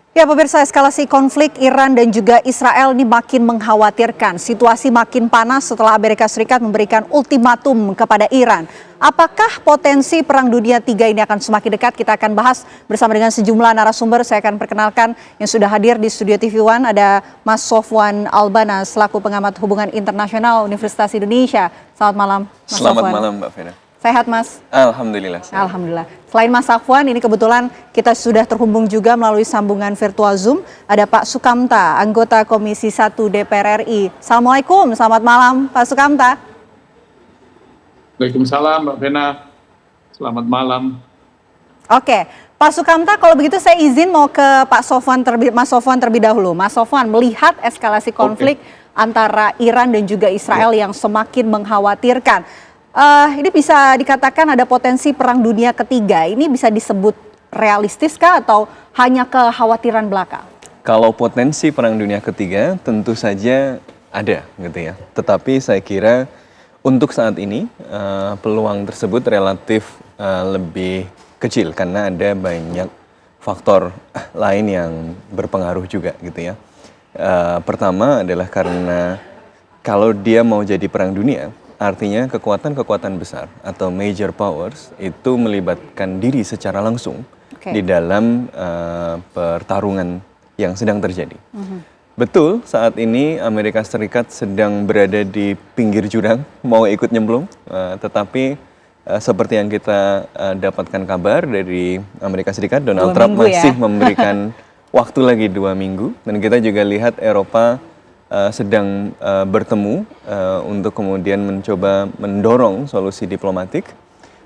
Ya pemirsa, eskalasi konflik Iran dan juga Israel ini makin mengkhawatirkan. Situasi makin panas setelah Amerika Serikat memberikan ultimatum kepada Iran. Apakah potensi Perang Dunia III ini akan semakin dekat? Kita akan bahas bersama dengan sejumlah narasumber. Saya akan perkenalkan yang sudah hadir di Studio TV One. Ada Mas Sofwan Albana selaku pengamat hubungan internasional Universitas Indonesia. Selamat malam, Mas Sofwan. Selamat malam, Mbak Vena. Sehat, Mas? Alhamdulillah. Alhamdulillah. Selain Mas Safwan, ini kebetulan kita sudah terhubung juga melalui sambungan virtual Zoom. Ada Pak Sukamta, anggota Komisi 1 DPR RI. Assalamualaikum, selamat malam Pak Sukamta. Waalaikumsalam Mbak Vena, selamat malam. Oke, Pak Sukamta, kalau begitu saya izin mau ke Pak Sofwan Mas Sofwan terlebih dahulu. Mas Sofwan, melihat eskalasi konflik antara Iran dan juga Israel yang semakin mengkhawatirkan. Ini bisa dikatakan ada potensi Perang Dunia Ketiga. Ini bisa disebut realistiskah atau hanya kekhawatiran belaka? Kalau potensi Perang Dunia Ketiga tentu saja ada gitu ya. Tetapi saya kira untuk saat ini peluang tersebut relatif lebih kecil karena ada banyak faktor lain yang berpengaruh juga gitu ya. Pertama adalah karena kalau dia mau jadi perang dunia, artinya kekuatan-kekuatan besar atau major powers itu melibatkan diri secara langsung di dalam pertarungan yang sedang terjadi. Betul, saat ini Amerika Serikat sedang berada di pinggir jurang, mau ikut nyemplung, tetapi seperti yang kita dapatkan kabar dari Amerika Serikat, Donald Trump masih memberikan waktu lagi 2 minggu, dan kita juga lihat Eropa sedang bertemu untuk kemudian mencoba mendorong solusi diplomatik.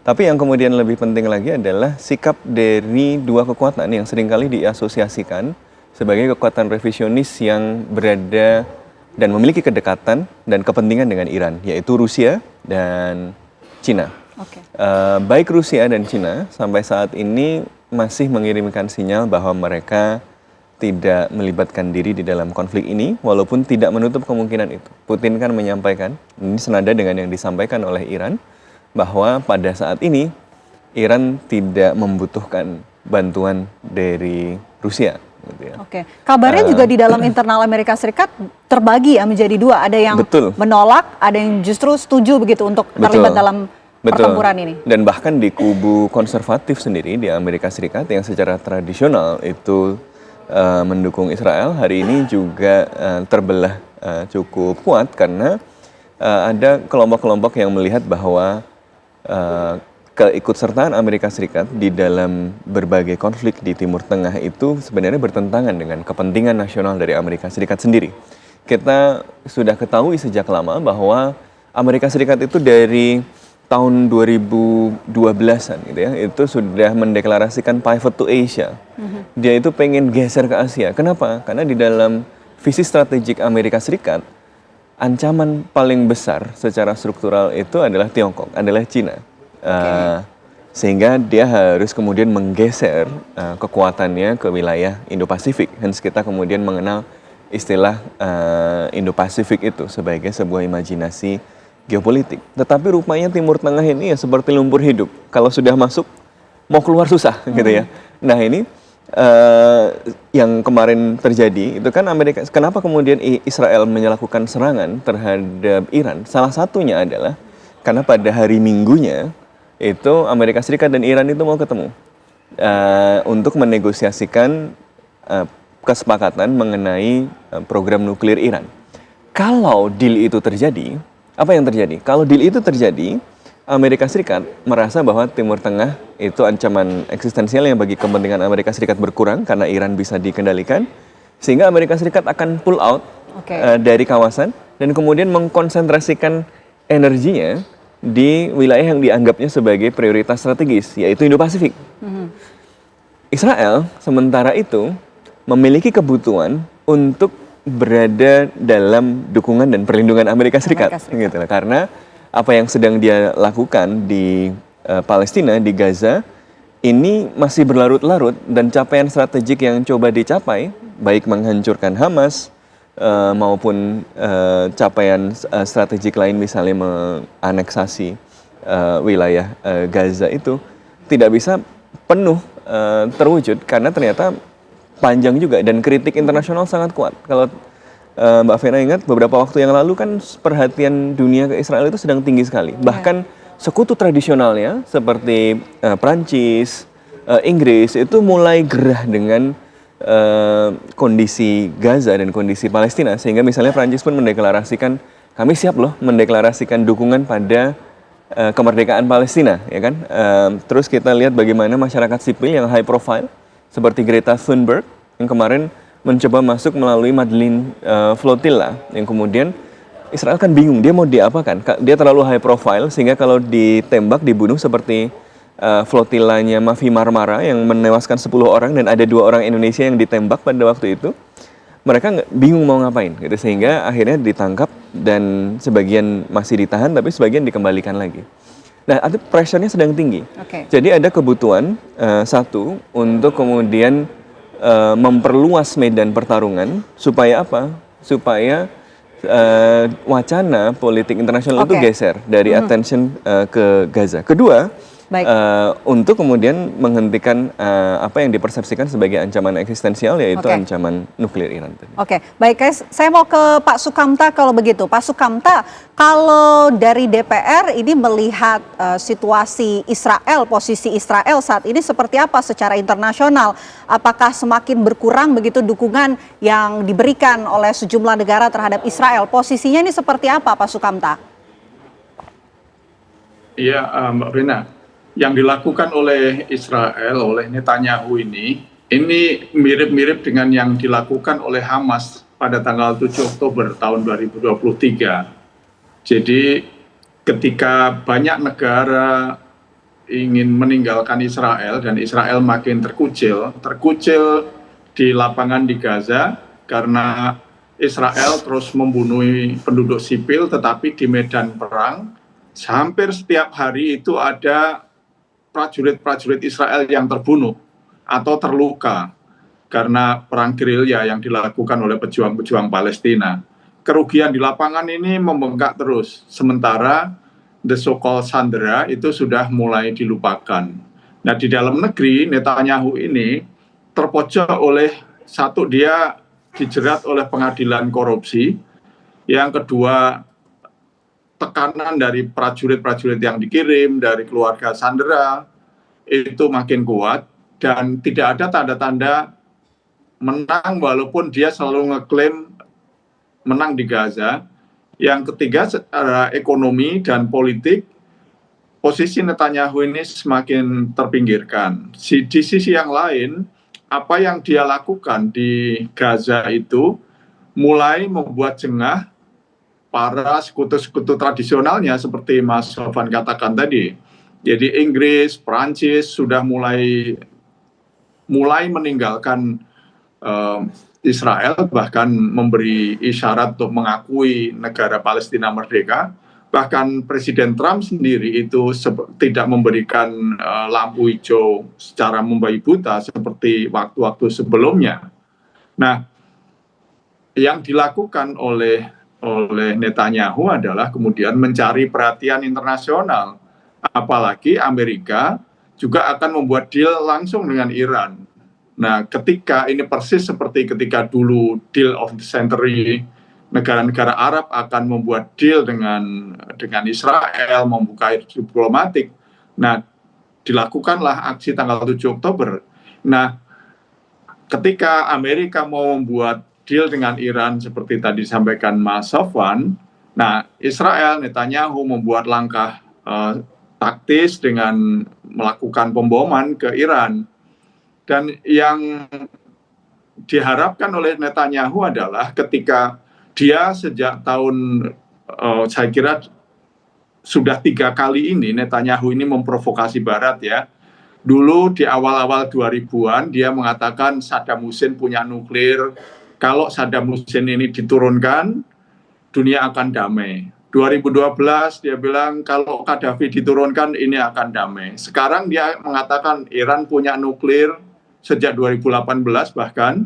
Tapi yang kemudian lebih penting lagi adalah sikap dari dua kekuatan yang seringkali diasosiasikan sebagai kekuatan revisionis yang berada dan memiliki kedekatan dan kepentingan dengan Iran, yaitu Rusia dan Cina. Baik Rusia dan Cina sampai saat ini masih mengirimkan sinyal bahwa mereka tidak melibatkan diri di dalam konflik ini, walaupun tidak menutup kemungkinan itu. Putin kan menyampaikan, ini senada dengan yang disampaikan oleh Iran, bahwa pada saat ini Iran tidak membutuhkan bantuan dari Rusia. Gitu ya. Kabarnya juga di dalam internal Amerika Serikat terbagi ya menjadi dua. Ada yang menolak, ada yang justru setuju begitu untuk terlibat dalam pertempuran ini. Dan bahkan di kubu konservatif sendiri di Amerika Serikat yang secara tradisional itu mendukung Israel, hari ini juga terbelah cukup kuat karena ada kelompok-kelompok yang melihat bahwa keikutsertaan Amerika Serikat di dalam berbagai konflik di Timur Tengah itu sebenarnya bertentangan dengan kepentingan nasional dari Amerika Serikat sendiri. Kita sudah ketahui sejak lama bahwa Amerika Serikat itu dari tahun 2012-an gitu ya, itu sudah mendeklarasikan pivot to Asia. Dia itu pengen geser ke Asia. Kenapa? Karena di dalam visi strategik Amerika Serikat, ancaman paling besar secara struktural itu adalah Tiongkok, adalah Cina. Sehingga dia harus kemudian menggeser kekuatannya ke wilayah Indo-Pasifik. Hence kita kemudian mengenal istilah Indo-Pasifik itu sebagai sebuah imajinasi geopolitik. Tetapi rupanya Timur Tengah ini ya seperti lumpur hidup. Kalau sudah masuk, mau keluar susah gitu ya. Nah ini yang kemarin terjadi, itu kan kenapa kemudian Israel melakukan serangan terhadap Iran? Salah satunya adalah karena pada hari Minggunya, itu Amerika Serikat dan Iran itu mau ketemu. Untuk menegosiasikan kesepakatan mengenai program nuklir Iran. Kalau deal itu terjadi, apa yang terjadi? Kalau deal itu terjadi, Amerika Serikat merasa bahwa Timur Tengah itu ancaman eksistensial yang bagi kepentingan Amerika Serikat berkurang karena Iran bisa dikendalikan, sehingga Amerika Serikat akan pull out dari kawasan dan kemudian mengkonsentrasikan energinya di wilayah yang dianggapnya sebagai prioritas strategis, yaitu Indo-Pasifik. Israel sementara itu memiliki kebutuhan untuk berada dalam dukungan dan perlindungan Amerika Serikat. Gitu. Karena apa yang sedang dia lakukan di Palestina, di Gaza, ini masih berlarut-larut dan capaian strategik yang coba dicapai, baik menghancurkan Hamas maupun capaian strategik lain misalnya menganeksasi wilayah Gaza itu tidak bisa penuh terwujud karena ternyata panjang juga dan kritik internasional sangat kuat. Kalau Mbak Vena ingat beberapa waktu yang lalu kan perhatian dunia ke Israel itu sedang tinggi sekali. Bahkan sekutu tradisionalnya seperti Prancis, Inggris itu mulai gerah dengan kondisi Gaza dan kondisi Palestina, sehingga misalnya Prancis pun mendeklarasikan kami siap loh mendeklarasikan dukungan pada kemerdekaan Palestina, ya kan? Terus kita lihat bagaimana masyarakat sipil yang high profile seperti Greta Thunberg yang kemarin mencoba masuk melalui Madlin Flotilla, yang kemudian Israel kan bingung dia mau diapakan. Dia terlalu high profile sehingga kalau ditembak dibunuh seperti flotillanya Mavi Marmara yang menewaskan 10 orang dan ada 2 orang Indonesia yang ditembak pada waktu itu. Mereka bingung mau ngapain gitu, sehingga akhirnya ditangkap dan sebagian masih ditahan tapi sebagian dikembalikan lagi. Nah, pressure-nya sedang tinggi. Jadi ada kebutuhan satu untuk kemudian memperluas medan pertarungan supaya apa? Supaya wacana politik internasional itu geser dari attention ke Gaza. Kedua, untuk kemudian menghentikan apa yang dipersepsikan sebagai ancaman eksistensial, yaitu ancaman nuklir Iran. Baik guys, saya mau ke Pak Sukamta kalau begitu. Pak Sukamta, kalau dari DPR ini melihat situasi Israel, posisi Israel saat ini seperti apa secara internasional? Apakah semakin berkurang begitu dukungan yang diberikan oleh sejumlah negara terhadap Israel? Posisinya ini seperti apa, Pak Sukamta? Iya, Mbak Vena. Yang dilakukan oleh Israel, oleh Netanyahu ini mirip-mirip dengan yang dilakukan oleh Hamas pada tanggal 7 Oktober tahun 2023. Jadi ketika banyak negara ingin meninggalkan Israel dan Israel makin terkucil di lapangan di Gaza karena Israel terus membunuh penduduk sipil, tetapi di medan perang hampir setiap hari itu ada prajurit-prajurit Israel yang terbunuh atau terluka karena perang gerilya yang dilakukan oleh pejuang-pejuang Palestina. Kerugian di lapangan ini membengkak terus, sementara the so-called Sandera itu sudah mulai dilupakan. Nah, di dalam negeri Netanyahu ini terpojok oleh satu, dia dijerat oleh pengadilan korupsi, yang kedua tekanan dari prajurit-prajurit yang dikirim dari keluarga Sandera itu makin kuat dan tidak ada tanda-tanda menang walaupun dia selalu ngeklaim menang di Gaza. Yang ketiga, secara ekonomi dan politik posisi Netanyahu ini semakin terpinggirkan. Di sisi yang lain, apa yang dia lakukan di Gaza itu mulai membuat jengah para sekutu-sekutu tradisionalnya seperti Mas Sofwan katakan tadi. Jadi Inggris, Prancis sudah mulai meninggalkan Israel, bahkan memberi isyarat untuk mengakui negara Palestina merdeka. Bahkan Presiden Trump sendiri itu tidak memberikan lampu hijau secara membabi buta seperti waktu-waktu sebelumnya. Nah, yang dilakukan oleh Netanyahu adalah kemudian mencari perhatian internasional. Apalagi Amerika juga akan membuat deal langsung dengan Iran. Nah, ketika ini persis seperti ketika dulu deal of the century, negara-negara Arab akan membuat deal dengan Israel, membuka diplomatik. Nah, dilakukanlah aksi tanggal 7 Oktober. Nah, ketika Amerika mau membuat deal dengan Iran seperti tadi disampaikan Mas Sofwan, nah Israel, Netanyahu membuat langkah taktis dengan melakukan pemboman ke Iran. Dan yang diharapkan oleh Netanyahu adalah ketika dia sejak tahun, saya kira sudah 3 kali ini Netanyahu ini memprovokasi Barat ya. Dulu di awal-awal 2000-an dia mengatakan Saddam Hussein punya nuklir. Kalau Saddam Hussein ini diturunkan, dunia akan damai. 2012 dia bilang kalau Gaddafi diturunkan ini akan damai. Sekarang dia mengatakan Iran punya nuklir sejak 2018 bahkan.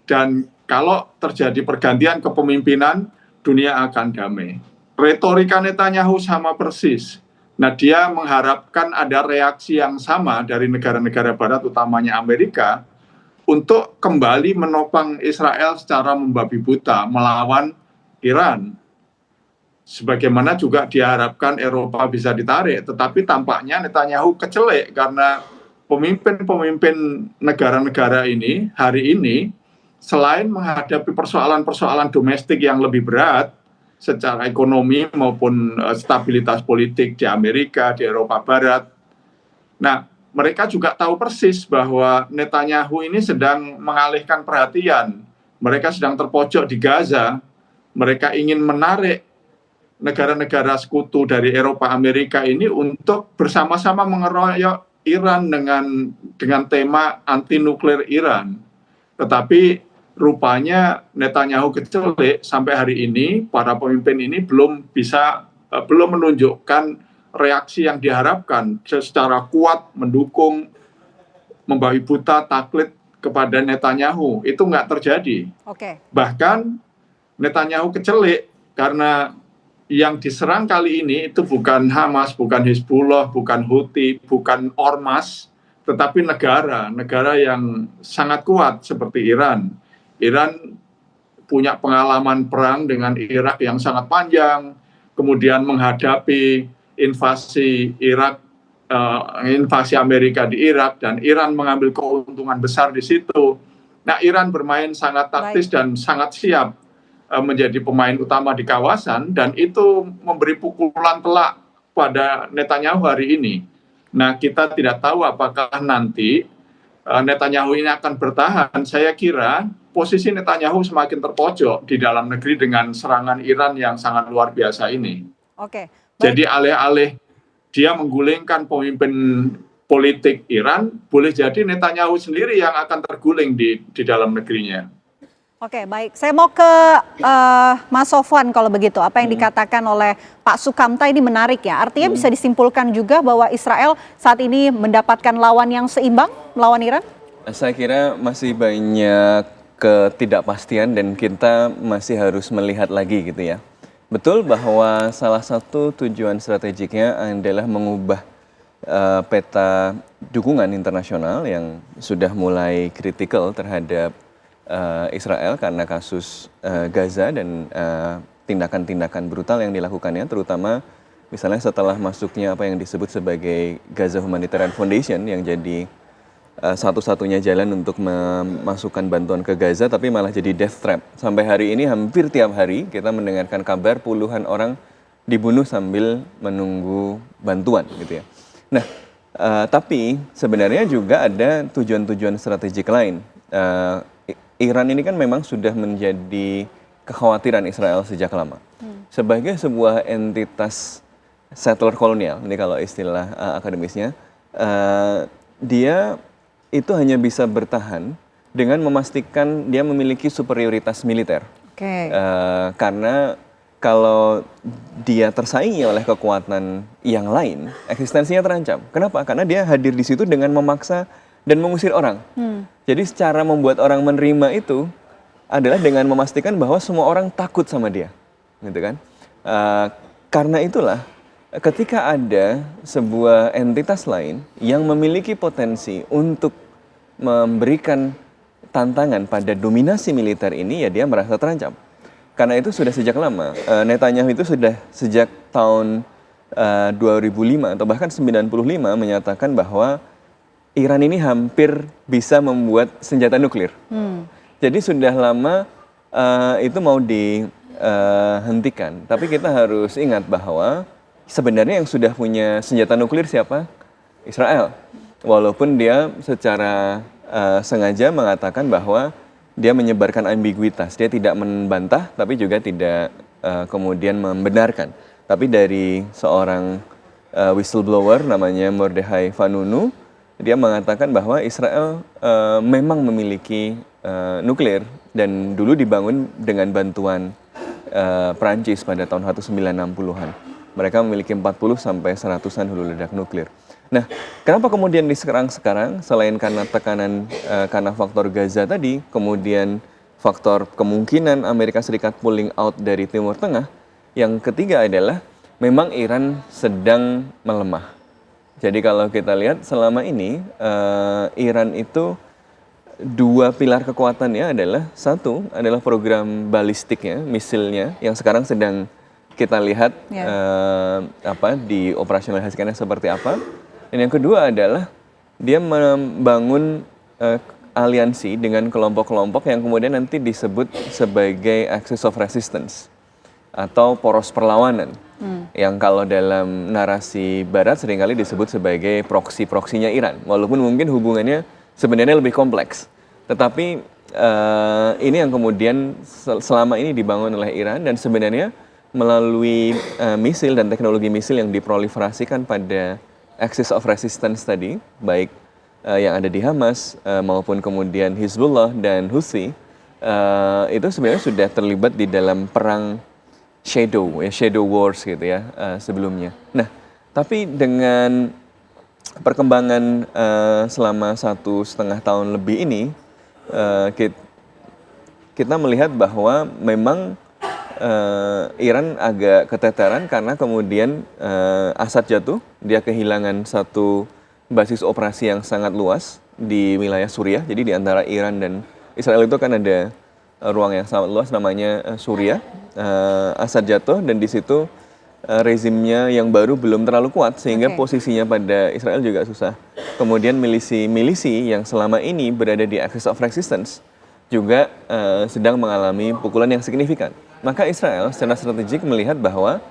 Dan kalau terjadi pergantian kepemimpinan, dunia akan damai. Retorika Netanyahu sama persis. Nah, dia mengharapkan ada reaksi yang sama dari negara-negara Barat, utamanya Amerika, untuk kembali menopang Israel secara membabi buta melawan Iran. Sebagaimana juga diharapkan Eropa bisa ditarik, tetapi tampaknya Netanyahu kecelek karena pemimpin-pemimpin negara-negara ini hari ini selain menghadapi persoalan-persoalan domestik yang lebih berat secara ekonomi maupun stabilitas politik di Amerika, di Eropa Barat. Nah, mereka juga tahu persis bahwa Netanyahu ini sedang mengalihkan perhatian. Mereka sedang terpojok di Gaza. Mereka ingin menarik negara-negara sekutu dari Eropa Amerika ini untuk bersama-sama mengeroyok Iran dengan tema anti nuklir Iran. Tetapi rupanya Netanyahu kecelek sampai hari ini para pemimpin ini belum menunjukkan reaksi yang diharapkan secara kuat mendukung membabi buta taklid kepada Netanyahu. Itu nggak terjadi. Bahkan Netanyahu kecelek karena yang diserang kali ini itu bukan Hamas, bukan Hizbullah, bukan Houthi, bukan ormas, tetapi negara yang sangat kuat seperti Iran. Iran punya pengalaman perang dengan Irak yang sangat panjang, kemudian menghadapi invasi Amerika di Irak, dan Iran mengambil keuntungan besar di situ. Nah, Iran bermain sangat taktis dan sangat siap menjadi pemain utama di kawasan, dan itu memberi pukulan telak pada Netanyahu hari ini. Nah, kita tidak tahu apakah nanti Netanyahu ini akan bertahan. Saya kira posisi Netanyahu semakin terpojok di dalam negeri dengan serangan Iran yang sangat luar biasa ini. Jadi alih-alih dia menggulingkan pemimpin politik Iran, boleh jadi Netanyahu sendiri yang akan terguling di dalam negerinya. Baik. Saya mau ke Mas Sofwan kalau begitu. Apa yang dikatakan oleh Pak Sukamta ini menarik ya. Artinya bisa disimpulkan juga bahwa Israel saat ini mendapatkan lawan yang seimbang melawan Iran? Saya kira masih banyak ketidakpastian dan kita masih harus melihat lagi gitu ya. Betul bahwa salah satu tujuan strategiknya adalah mengubah peta dukungan internasional yang sudah mulai kritikal terhadap Israel karena kasus Gaza dan tindakan-tindakan brutal yang dilakukannya, terutama misalnya setelah masuknya apa yang disebut sebagai Gaza Humanitarian Foundation yang jadi satu-satunya jalan untuk memasukkan bantuan ke Gaza, tapi malah jadi death trap. Sampai hari ini hampir tiap hari kita mendengarkan kabar puluhan orang dibunuh sambil menunggu bantuan gitu ya. Nah, tapi sebenarnya juga ada tujuan-tujuan strategik lain. Iran ini kan memang sudah menjadi kekhawatiran Israel sejak lama. Sebagai sebuah entitas settler kolonial, ini kalau istilah akademisnya, dia itu hanya bisa bertahan dengan memastikan dia memiliki superioritas militer. Karena kalau dia tersaingi oleh kekuatan yang lain, eksistensinya terancam. Kenapa? Karena dia hadir di situ dengan memaksa dan mengusir orang. Jadi secara membuat orang menerima itu adalah dengan memastikan bahwa semua orang takut sama dia, gitu kan? Karena itulah ketika ada sebuah entitas lain yang memiliki potensi untuk memberikan tantangan pada dominasi militer ini, ya dia merasa terancam. Karena itu sudah sejak lama. Netanyahu itu sudah sejak tahun 2005 atau bahkan 95 menyatakan bahwa Iran ini hampir bisa membuat senjata nuklir. Jadi sudah lama itu mau dihentikan. Tapi kita harus ingat bahwa sebenarnya yang sudah punya senjata nuklir siapa? Israel. Walaupun dia secara sengaja mengatakan bahwa dia menyebarkan ambiguitas. Dia tidak membantah tapi juga tidak kemudian membenarkan. Tapi dari seorang whistleblower namanya Mordechai Vanunu, dia mengatakan bahwa Israel memang memiliki nuklir dan dulu dibangun dengan bantuan Prancis pada tahun 1960-an. Mereka memiliki 40 sampai 100-an hulu ledak nuklir. Nah, kenapa kemudian sekarang selain karena tekanan karena faktor Gaza tadi, kemudian faktor kemungkinan Amerika Serikat pulling out dari Timur Tengah, yang ketiga adalah memang Iran sedang melemah. Jadi kalau kita lihat selama ini Iran itu dua pilar kekuatannya adalah satu adalah program balistiknya, misilnya yang sekarang sedang kita lihat dioperasionalisasikannya seperti apa. Dan yang kedua adalah dia membangun aliansi dengan kelompok-kelompok yang kemudian nanti disebut sebagai axis of resistance atau poros perlawanan. Yang kalau dalam narasi barat seringkali disebut sebagai proksi-proksinya Iran. Walaupun mungkin hubungannya sebenarnya lebih kompleks. Tetapi ini yang kemudian selama ini dibangun oleh Iran dan sebenarnya melalui misil dan teknologi misil yang diproliferasikan pada axis of resistance tadi, baik yang ada di Hamas maupun kemudian Hizbullah dan Houthi, itu sebenarnya sudah terlibat di dalam perang shadow wars gitu ya sebelumnya. Nah, tapi dengan perkembangan selama 1,5 tahun lebih ini, kita melihat bahwa memang Iran agak keteteran karena kemudian Assad jatuh, dia kehilangan satu basis operasi yang sangat luas di wilayah Suriah. Jadi di antara Iran dan Israel itu kan ada ruang yang sangat luas namanya Suriah. Assad jatuh dan di situ rezimnya yang baru belum terlalu kuat sehingga posisinya pada Israel juga susah. Kemudian milisi yang selama ini berada di axis of resistance juga sedang mengalami pukulan yang signifikan. Maka Israel secara strategik melihat bahwa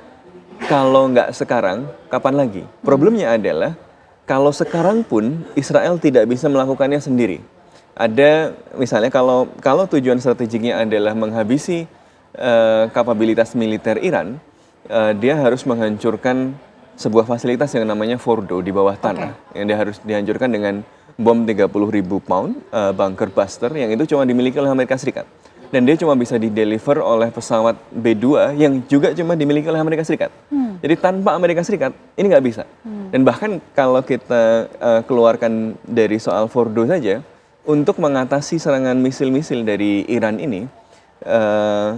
kalau nggak sekarang, kapan lagi? Problemnya adalah kalau sekarang pun Israel tidak bisa melakukannya sendiri. Ada misalnya kalau tujuan strategiknya adalah menghabisi kapabilitas militer Iran, dia harus menghancurkan sebuah fasilitas yang namanya Fordo di bawah tanah, yang dia harus dihancurkan dengan bom 30.000 pound bunker buster yang itu cuma dimiliki oleh Amerika Serikat. Dan dia cuma bisa dideliver oleh pesawat B-2 yang juga cuma dimiliki oleh Amerika Serikat. Jadi tanpa Amerika Serikat ini nggak bisa. Dan bahkan kalau kita keluarkan dari soal Fordo saja, untuk mengatasi serangan misil-misil dari Iran ini,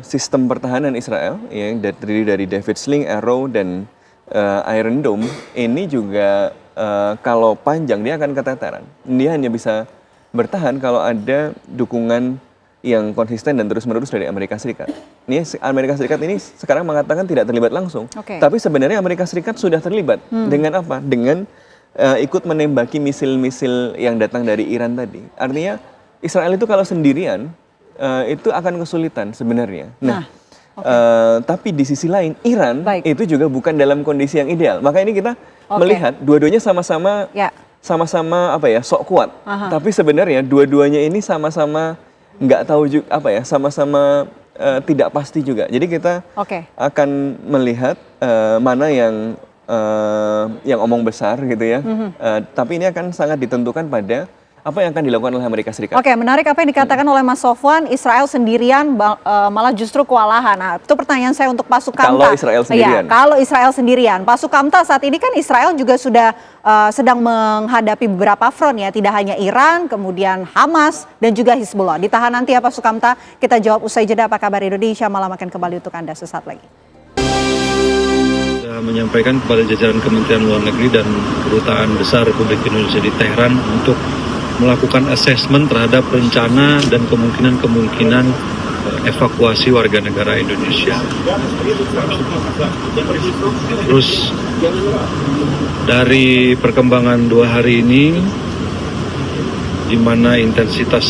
sistem pertahanan Israel yang terdiri dari David Sling, Arrow, dan Iron Dome ini juga kalau panjang dia akan keteteran. Dia hanya bisa bertahan kalau ada dukungan yang konsisten dan terus-menerus dari Amerika Serikat. Ini Amerika Serikat ini sekarang mengatakan tidak terlibat langsung, tapi sebenarnya Amerika Serikat sudah terlibat. Dengan apa? Dengan ikut menembaki misil-misil yang datang dari Iran tadi. Artinya Israel itu kalau sendirian itu akan kesulitan sebenarnya. Nah, tapi di sisi lain Iran itu juga bukan dalam kondisi yang ideal. Maka ini kita melihat dua-duanya sama-sama sok kuat. Tapi sebenarnya dua-duanya ini sama-sama nggak tahu juga sama-sama tidak pasti juga. Jadi kita akan melihat mana yang omong besar gitu ya. Tapi ini akan sangat ditentukan pada apa yang akan dilakukan oleh Amerika Serikat. Menarik apa yang dikatakan oleh Mas Sofwan, Israel sendirian malah justru kewalahan. Nah, itu pertanyaan saya untuk Pak Sukamta. Kalau Israel sendirian. Kalau Israel sendirian. Pak Sukamta, saat ini kan Israel juga sudah sedang menghadapi beberapa front ya, tidak hanya Iran, kemudian Hamas dan juga Hizbullah. Ditahan nanti ya Pak Sukamta, kita jawab usai jeda. Apa kabar Indonesia malam akan kembali untuk Anda sesaat lagi. Menyampaikan kepada jajaran Kementerian Luar Negeri dan Kedutaan Besar Republik Indonesia di Teheran untuk melakukan asesmen terhadap rencana dan kemungkinan evakuasi warga negara Indonesia. Terus dari perkembangan 2 hari ini, di mana intensitas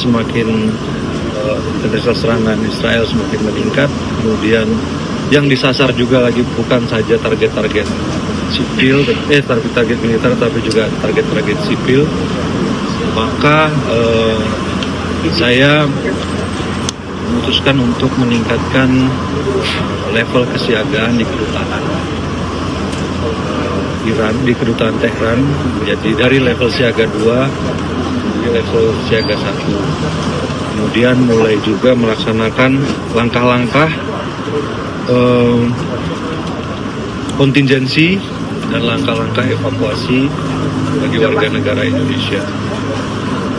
serangan Israel semakin meningkat, kemudian yang disasar juga lagi bukan saja target-target sipil, target militer, tapi juga target-target sipil. Maka saya memutuskan untuk meningkatkan level kesiagaan di kedutaan Iran, di kedutaan Tehran, jadi dari level siaga 2 ke level siaga 1. Kemudian mulai juga melaksanakan langkah-langkah kontingensi dan langkah-langkah evakuasi bagi warga negara Indonesia.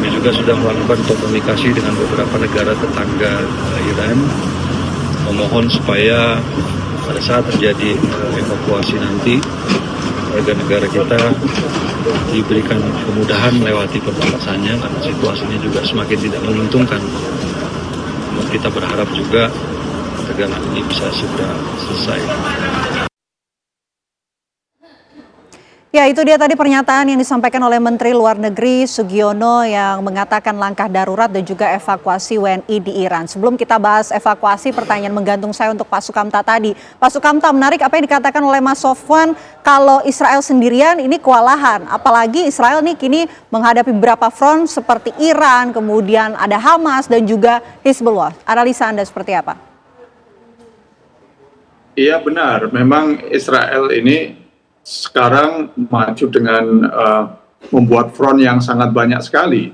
Kami juga sudah melakukan komunikasi dengan beberapa negara tetangga Iran, memohon supaya pada saat terjadi evakuasi nanti warga negara kita diberikan kemudahan melewati perbatasannya karena situasinya juga semakin tidak menguntungkan. Kita berharap juga tegangan ini bisa segera selesai. Ya, itu dia tadi pernyataan yang disampaikan oleh Menteri Luar Negeri Sugiono yang mengatakan langkah darurat dan juga evakuasi WNI di Iran. Sebelum kita bahas evakuasi, pertanyaan menggantung saya untuk Pak Sukamta tadi. Pak Sukamta, menarik apa yang dikatakan oleh Mas Sofwan, kalau Israel sendirian ini kewalahan. Apalagi Israel nih kini menghadapi beberapa front seperti Iran, kemudian ada Hamas dan juga Hizbullah. Analisa Anda seperti apa? Iya benar, memang Israel ini sekarang maju dengan membuat front yang sangat banyak sekali.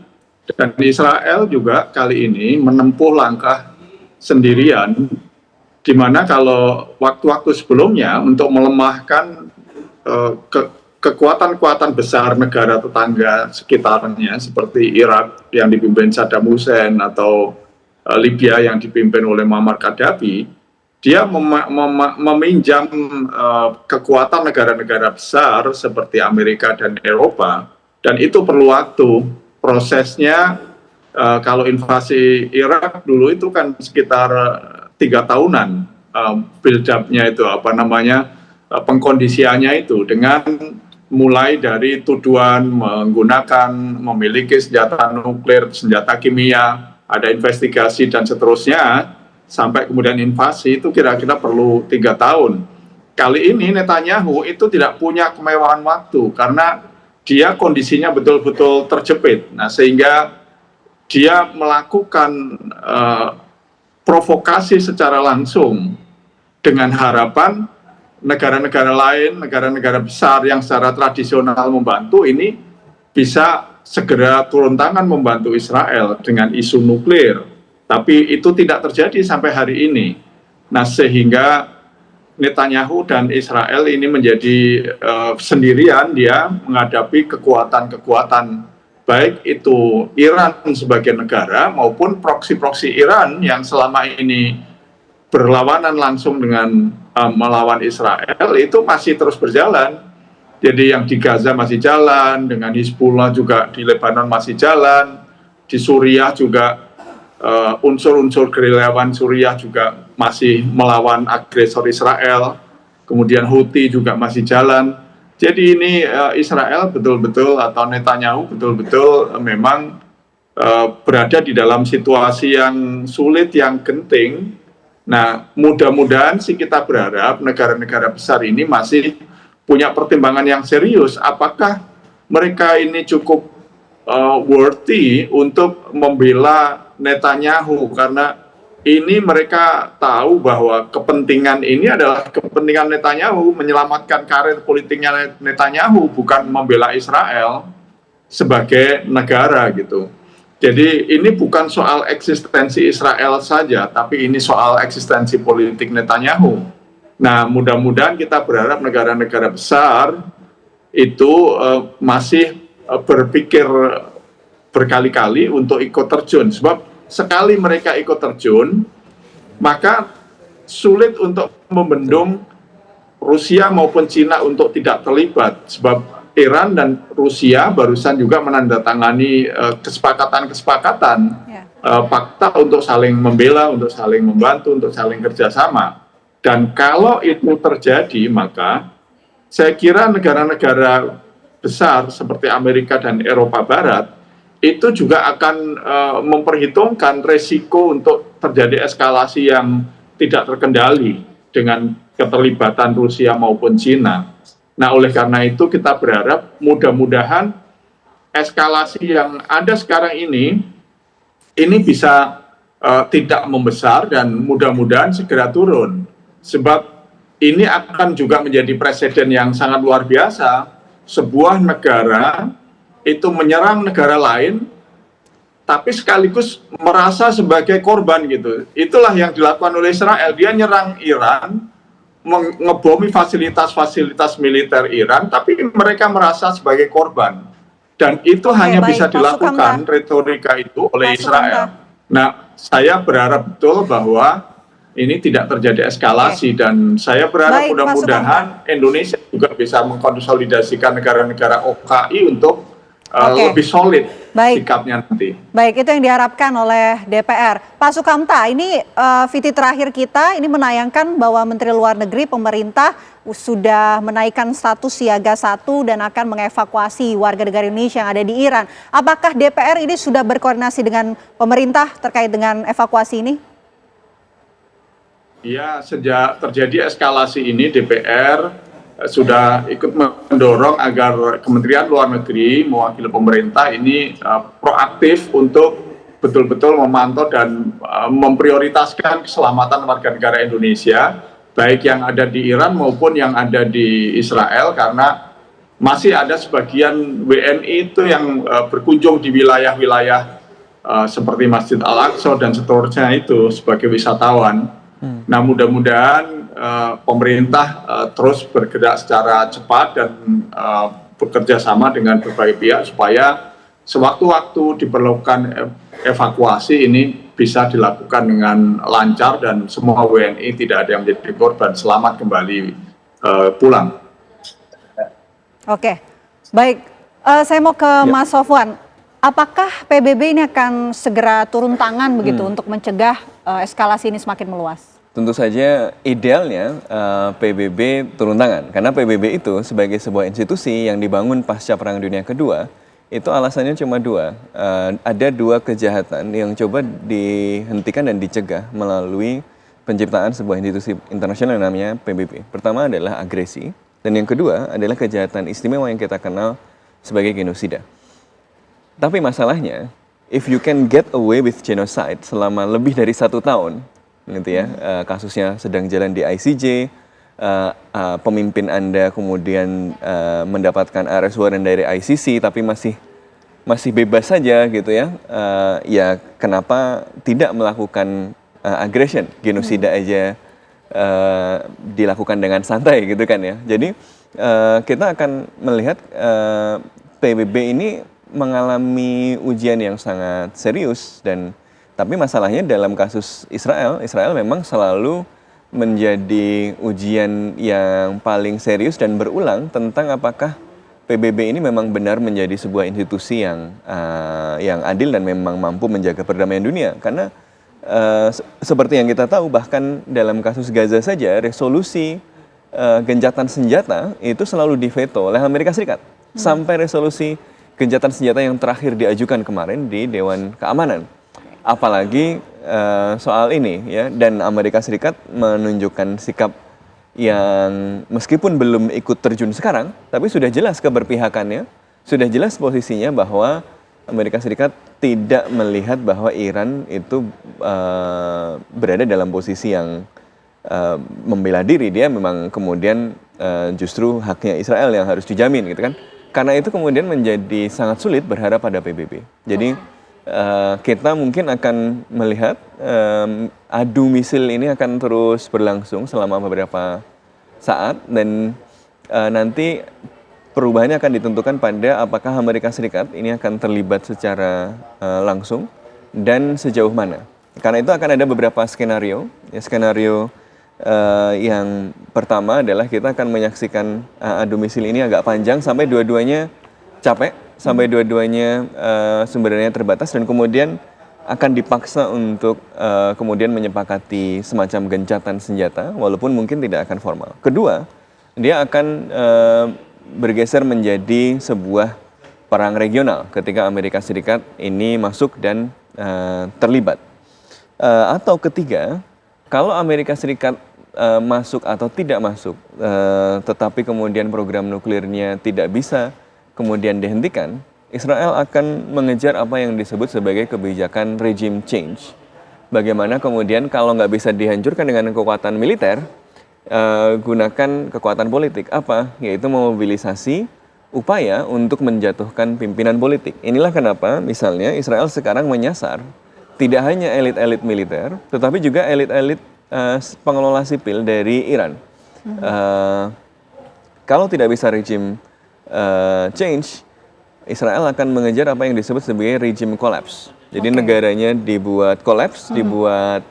Dan Israel juga kali ini menempuh langkah sendirian, di mana kalau waktu-waktu sebelumnya untuk melemahkan kekuatan-kekuatan besar negara tetangga sekitarnya seperti Irak yang dipimpin Saddam Hussein atau Libya yang dipimpin oleh Muammar Gaddafi, dia meminjam kekuatan negara-negara besar seperti Amerika dan Eropa, dan itu perlu waktu. Prosesnya kalau invasi Irak dulu itu kan sekitar 3 tahunan build-up-nya itu, pengkondisiannya itu, dengan mulai dari tuduhan menggunakan, memiliki senjata nuklir, senjata kimia, ada investigasi dan seterusnya, sampai kemudian invasi itu kira-kira perlu 3 tahun. Kali ini Netanyahu itu tidak punya kemewahan waktu karena dia kondisinya betul-betul terjepit. Nah, sehingga dia melakukan provokasi secara langsung dengan harapan negara-negara lain, negara-negara besar yang secara tradisional membantu ini bisa segera turun tangan membantu Israel dengan isu nuklir. Tapi itu tidak terjadi sampai hari ini. Nah, sehingga Netanyahu dan Israel ini menjadi sendirian dia menghadapi kekuatan-kekuatan, baik itu Iran sebagai negara maupun proksi-proksi Iran yang selama ini berlawanan langsung dengan melawan Israel, itu masih terus berjalan. Jadi yang di Gaza masih jalan, dengan Hizbullah juga di Lebanon masih jalan, di Suriah juga unsur-unsur gerilyawan Suriah juga masih melawan agresor Israel, kemudian Houthi juga masih jalan. Jadi ini Israel betul-betul atau Netanyahu betul-betul memang berada di dalam situasi yang sulit, yang genting. Nah, mudah-mudahan sih kita berharap negara-negara besar ini masih punya pertimbangan yang serius. Apakah mereka ini cukup worthy untuk membela Netanyahu, karena ini mereka tahu bahwa kepentingan ini adalah kepentingan Netanyahu, menyelamatkan karir politiknya Netanyahu, bukan membela Israel sebagai negara gitu. Jadi ini bukan soal eksistensi Israel saja, tapi ini soal eksistensi politik Netanyahu. Nah, mudah-mudahan kita berharap negara-negara besar itu masih berpikir berkali-kali untuk ikut terjun, sebab sekali mereka ikut terjun maka sulit untuk membendung Rusia maupun Cina untuk tidak terlibat, sebab Iran dan Rusia barusan juga menandatangani kesepakatan-kesepakatan fakta untuk saling membela, untuk saling membantu, untuk saling kerjasama. Dan kalau itu terjadi, maka saya kira negara-negara besar seperti Amerika dan Eropa Barat itu juga akan memperhitungkan resiko untuk terjadi eskalasi yang tidak terkendali dengan keterlibatan Rusia maupun Cina. Nah, oleh karena itu kita berharap mudah-mudahan eskalasi yang ada sekarang ini bisa tidak membesar dan mudah-mudahan segera turun. Sebab ini akan juga menjadi presiden yang sangat luar biasa, sebuah negara itu menyerang negara lain, tapi sekaligus merasa sebagai korban gitu. Itulah yang dilakukan oleh Israel. Dia nyerang Iran, ngebomi fasilitas-fasilitas militer Iran, tapi mereka merasa sebagai korban. Dan itu hanya bisa dilakukan retorika itu oleh Israel. Nah, saya berharap betul bahwa ini tidak terjadi eskalasi. Dan saya berharap Baik, Pak mudah-mudahan Indonesia juga bisa mengkonsolidasikan negara-negara OKI untuk lebih solid sikapnya nanti. Baik, itu yang diharapkan oleh DPR. Pak Sukamta, ini VT terakhir kita ini menayangkan bahwa Menteri Luar Negeri pemerintah sudah menaikkan status siaga 1 dan akan mengevakuasi warga negara Indonesia yang ada di Iran. Apakah DPR ini sudah berkoordinasi dengan pemerintah terkait dengan evakuasi ini? Ya, sejak terjadi eskalasi ini DPR sudah ikut mendorong agar Kementerian Luar Negeri mewakili pemerintah ini proaktif untuk betul-betul memantau dan memprioritaskan keselamatan warga negara Indonesia, baik yang ada di Iran maupun yang ada di Israel, karena masih ada sebagian WNI itu yang berkunjung di wilayah-wilayah seperti Masjid Al-Aqsa dan seterusnya itu sebagai wisatawan. Nah, mudah-mudahan pemerintah terus bergerak secara cepat dan bekerja sama dengan berbagai pihak supaya sewaktu-waktu diperlukan evakuasi ini bisa dilakukan dengan lancar dan semua WNI tidak ada yang menjadi korban, selamat kembali pulang. Oke, baik. Saya mau ke Mas Sofwan. Apakah PBB ini akan segera turun tangan begitu untuk mencegah eskalasi ini semakin meluas? Tentu saja idealnya PBB turun tangan, karena PBB itu sebagai sebuah institusi yang dibangun pasca Perang Dunia Kedua, itu alasannya cuma dua. Ada dua kejahatan yang coba dihentikan dan dicegah melalui penciptaan sebuah institusi internasional yang namanya PBB. Pertama adalah agresi, dan yang kedua adalah kejahatan istimewa yang kita kenal sebagai genosida. Tapi masalahnya, if you can get away with genocide selama lebih dari 1 tahun, gitu ya, kasusnya sedang jalan di ICJ, pemimpin Anda kemudian mendapatkan arrest warrant dari ICC, tapi masih bebas saja gitu ya, ya kenapa tidak melakukan aggression, genosida aja dilakukan dengan santai gitu kan ya. Jadi kita akan melihat PBB ini mengalami ujian yang sangat serius, dan tapi masalahnya dalam kasus Israel memang selalu menjadi ujian yang paling serius dan berulang tentang apakah PBB ini memang benar menjadi sebuah institusi yang adil dan memang mampu menjaga perdamaian dunia. Karena seperti yang kita tahu, bahkan dalam kasus Gaza saja resolusi gencatan senjata itu selalu diveto oleh Amerika Serikat sampai resolusi gencatan senjata yang terakhir diajukan kemarin di Dewan Keamanan. Apalagi soal ini ya, dan Amerika Serikat menunjukkan sikap yang meskipun belum ikut terjun sekarang, tapi sudah jelas keberpihakannya, sudah jelas posisinya bahwa Amerika Serikat tidak melihat bahwa Iran itu berada dalam posisi yang membela diri. Dia memang kemudian justru haknya Israel yang harus dijamin gitu kan. Karena itu kemudian menjadi sangat sulit berharap pada PBB. Jadi kita mungkin akan melihat adu misil ini akan terus berlangsung selama beberapa saat, dan nanti perubahannya akan ditentukan pada apakah Amerika Serikat ini akan terlibat secara langsung dan sejauh mana. Karena itu akan ada beberapa skenario. Ya, skenario yang pertama adalah kita akan menyaksikan adu misil ini agak panjang sampai dua-duanya capek, sampai dua-duanya sumber dayanya terbatas, dan kemudian akan dipaksa untuk kemudian menyepakati semacam gencatan senjata walaupun mungkin tidak akan formal. Kedua, dia akan bergeser menjadi sebuah perang regional ketika Amerika Serikat ini masuk dan terlibat. Atau ketiga, kalau Amerika Serikat masuk atau tidak masuk, tetapi kemudian program nuklirnya tidak bisa kemudian dihentikan, Israel akan mengejar apa yang disebut sebagai kebijakan regime change. Bagaimana kemudian kalau nggak bisa dihancurkan dengan kekuatan militer, gunakan kekuatan politik. Apa? Yaitu memobilisasi upaya untuk menjatuhkan pimpinan politik. Inilah kenapa misalnya Israel sekarang menyasar tidak hanya elit-elit militer, tetapi juga elit-elit pengelola sipil dari Iran. Kalau tidak bisa regime change, Israel akan mengejar apa yang disebut sebagai regime collapse. Jadi negaranya dibuat collapse, dibuat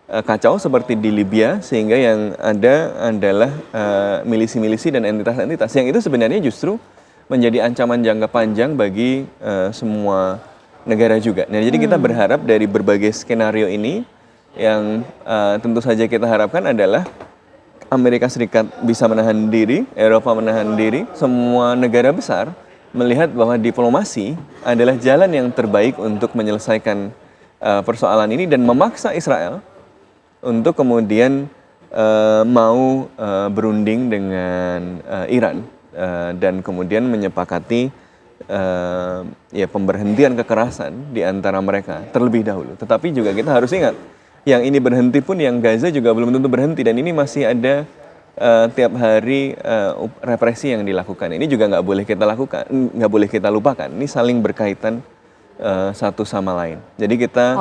kacau seperti di Libya, sehingga yang ada adalah milisi-milisi dan entitas-entitas yang itu sebenarnya justru menjadi ancaman jangka panjang bagi semua negara juga. Nah, jadi kita berharap dari berbagai skenario ini yang tentu saja kita harapkan adalah Amerika Serikat bisa menahan diri, Eropa menahan diri, semua negara besar melihat bahwa diplomasi adalah jalan yang terbaik untuk menyelesaikan persoalan ini dan memaksa Israel untuk kemudian mau berunding dengan Iran dan kemudian menyepakati ya pemberhentian kekerasan di antara mereka terlebih dahulu. Tetapi juga kita harus ingat, yang ini berhenti pun yang Gaza juga belum tentu berhenti, dan ini masih ada tiap hari represi yang dilakukan. Ini juga nggak boleh kita lakukan, nggak boleh kita lupakan. Ini saling berkaitan satu sama lain. Jadi kita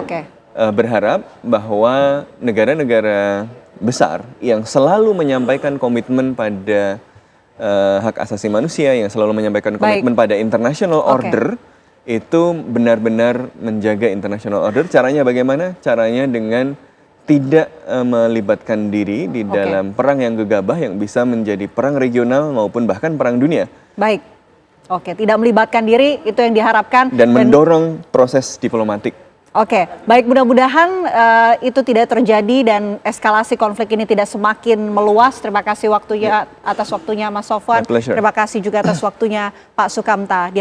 berharap bahwa negara-negara besar yang selalu menyampaikan komitmen pada hak asasi manusia, yang selalu menyampaikan komitmen pada international order, itu benar-benar menjaga international order. Caranya bagaimana? Caranya dengan tidak melibatkan diri di dalam perang yang gegabah yang bisa menjadi perang regional maupun bahkan perang dunia. Baik, tidak melibatkan diri, itu yang diharapkan. Dan mendorong proses diplomatik. Baik, mudah-mudahan itu tidak terjadi dan eskalasi konflik ini tidak semakin meluas. Terima kasih atas waktunya Mas Sofwan. Terima kasih juga atas waktunya Pak Sukamta.